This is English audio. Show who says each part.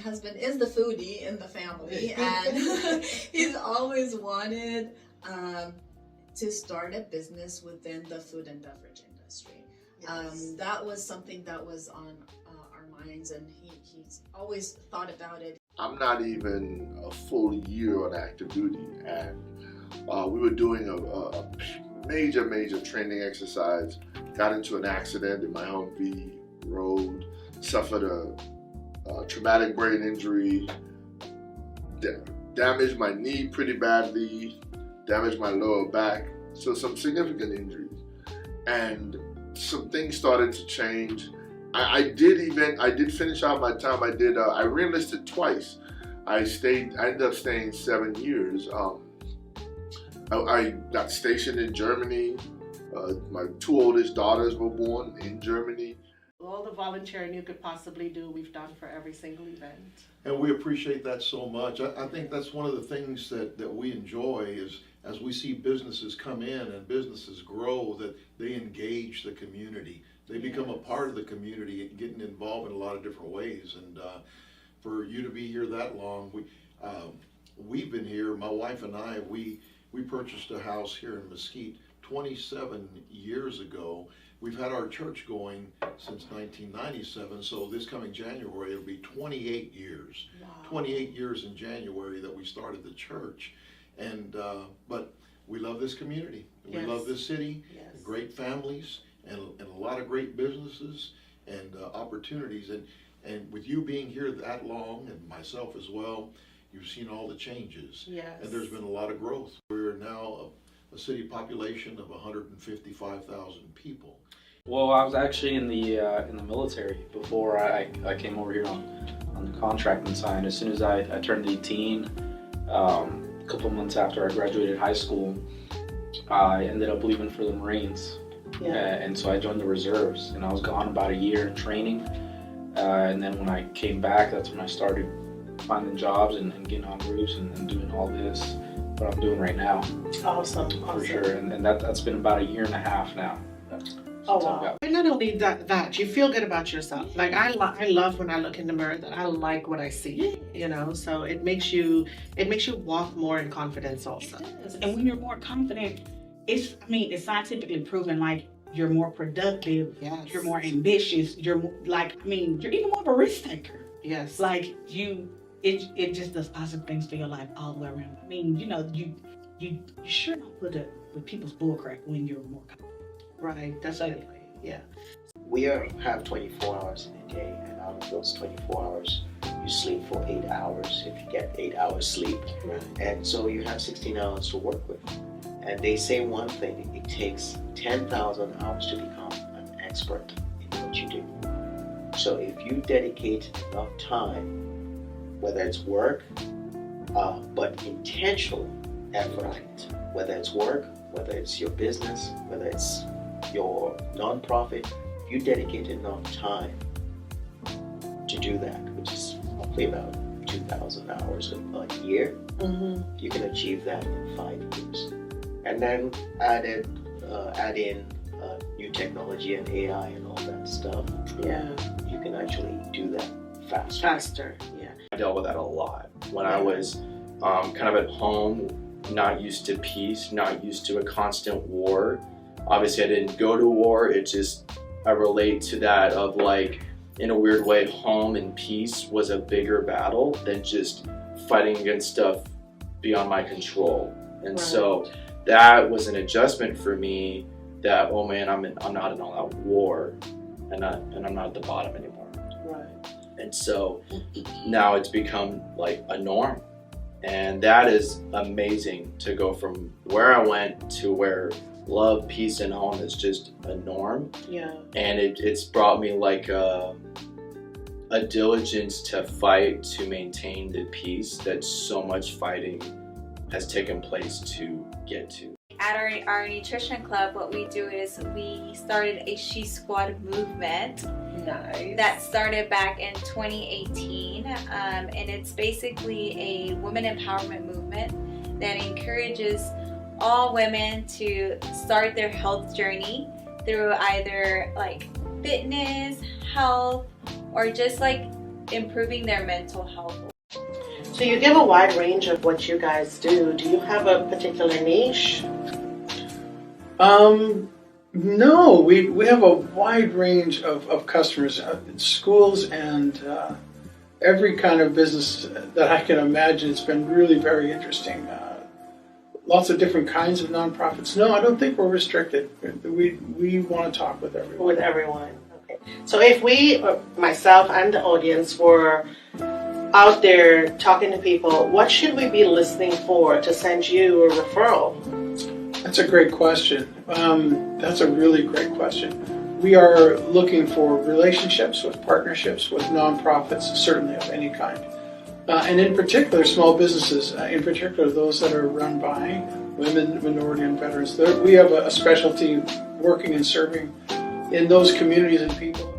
Speaker 1: husband is the foodie in the family, and he's always wanted to start a business within the food and beverage industry. Yes. That was something that was on our minds, and he's always thought about it.
Speaker 2: I'm not even a full year on active duty, and we were doing a major training exercise, got into an accident in my Humvee road, suffered a traumatic brain injury, damaged my knee pretty badly, damaged my lower back, so some significant injuries. And some things started to change. I did finish out my time. I re-enlisted twice. I ended up staying 7 years. I got stationed in Germany. My 2 oldest daughters were born in Germany.
Speaker 3: All the volunteering you could possibly do, we've done for every single event.
Speaker 4: And we appreciate that so much. I think that's one of the things that we enjoy is as we see businesses come in and businesses grow, that they engage the community. They become a part of the community, getting involved in a lot of different ways. And for you to be here that long, we've been here, my wife and I, we purchased a house here in Mesquite 27 years ago. We've had our church going since 1997, so this coming January it'll be 28 years. Wow. 28 years in January that we started the church, and but we love this community. We
Speaker 3: Yes.
Speaker 4: love this city.
Speaker 3: Yes.
Speaker 4: Great families and a lot of great businesses and opportunities. And with you being here that long, and myself as well, you've seen all the changes.
Speaker 3: Yes.
Speaker 4: And there's been a lot of growth. We're now a city population of 155,000 people.
Speaker 5: Well, I was actually in the military before I came over here on the contracting side. As soon as I turned 18, a couple months after I graduated high school, I ended up leaving for the Marines.
Speaker 3: Yeah.
Speaker 5: And so I joined the reserves, and I was gone about a year in training. And then when I came back, that's when I started finding jobs and getting on roofs and doing all this, what I'm doing right now.
Speaker 3: Awesome.
Speaker 5: For sure. And that's been about a year and a half now.
Speaker 3: Oh, wow. And not only that, you feel good about yourself. Like I love when I look in the mirror that I like what I see, you know, so it makes you walk more in confidence also.
Speaker 6: And when you're more confident, it's scientifically proven, like you're more productive,
Speaker 3: Yes.
Speaker 6: you're more ambitious, you're even more of a risk taker.
Speaker 3: Yes.
Speaker 6: Like it just does positive things for your life all the way around. I mean, you know, you sure don't put up with people's bullcrap when you're more confident.
Speaker 3: Right, definitely. Yeah.
Speaker 7: We have 24 hours in a day, and out of those 24 hours, you sleep for 8 hours if you get 8 hours sleep.
Speaker 3: Right.
Speaker 7: And so you have 16 hours to work with. And they say one thing, it takes 10,000 hours to become an expert in what you do. So if you dedicate enough time, whether it's work, but intentional effort, whether it's work, whether it's your business, whether it's your nonprofit, if you dedicate enough time to do that, which is roughly about 2,000 hours a year, you can achieve that in 5 years. And then add in new technology and AI and all that stuff.
Speaker 3: Yeah.
Speaker 7: You can actually do that faster.
Speaker 3: Faster. Yeah.
Speaker 8: I dealt with that a lot when I was kind of at home, not used to peace, not used to a constant war. Obviously I didn't go to war, I relate to that of like, in a weird way, home and peace was a bigger battle than just fighting against stuff beyond my control. And so that was an adjustment for me that, oh man, I'm not in all out war and I'm not at the bottom anymore.
Speaker 3: Right.
Speaker 8: And so now it's become like a norm. And that is amazing to go from where I went to where love, peace, and home is just a norm.
Speaker 3: Yeah.
Speaker 8: And it's brought me like a diligence to fight to maintain the peace that so much fighting has taken place to get to.
Speaker 9: At our nutrition club, what we do is we started a She Squad movement.
Speaker 3: Nice.
Speaker 9: That started back in 2018, and it's basically a women empowerment movement that encourages all women to start their health journey through either like fitness, health, or just like improving their mental health.
Speaker 3: So you give a wide range of what you guys do. Do you have a particular niche?
Speaker 10: No, we have a wide range of customers, schools and every kind of business that I can imagine. It's been really very interesting. Lots of different kinds of nonprofits. No, I don't think we're restricted. We want to talk with everyone.
Speaker 3: With everyone. Okay. So if we, myself and the audience, were out there talking to people, what should we be listening for to send you a referral?
Speaker 10: That's a great question. That's a really great question. We are looking for relationships with partnerships with nonprofits, certainly of any kind. And in particular, small businesses, in particular those that are run by women, minority, and veterans. We have a specialty working and serving in those communities and people.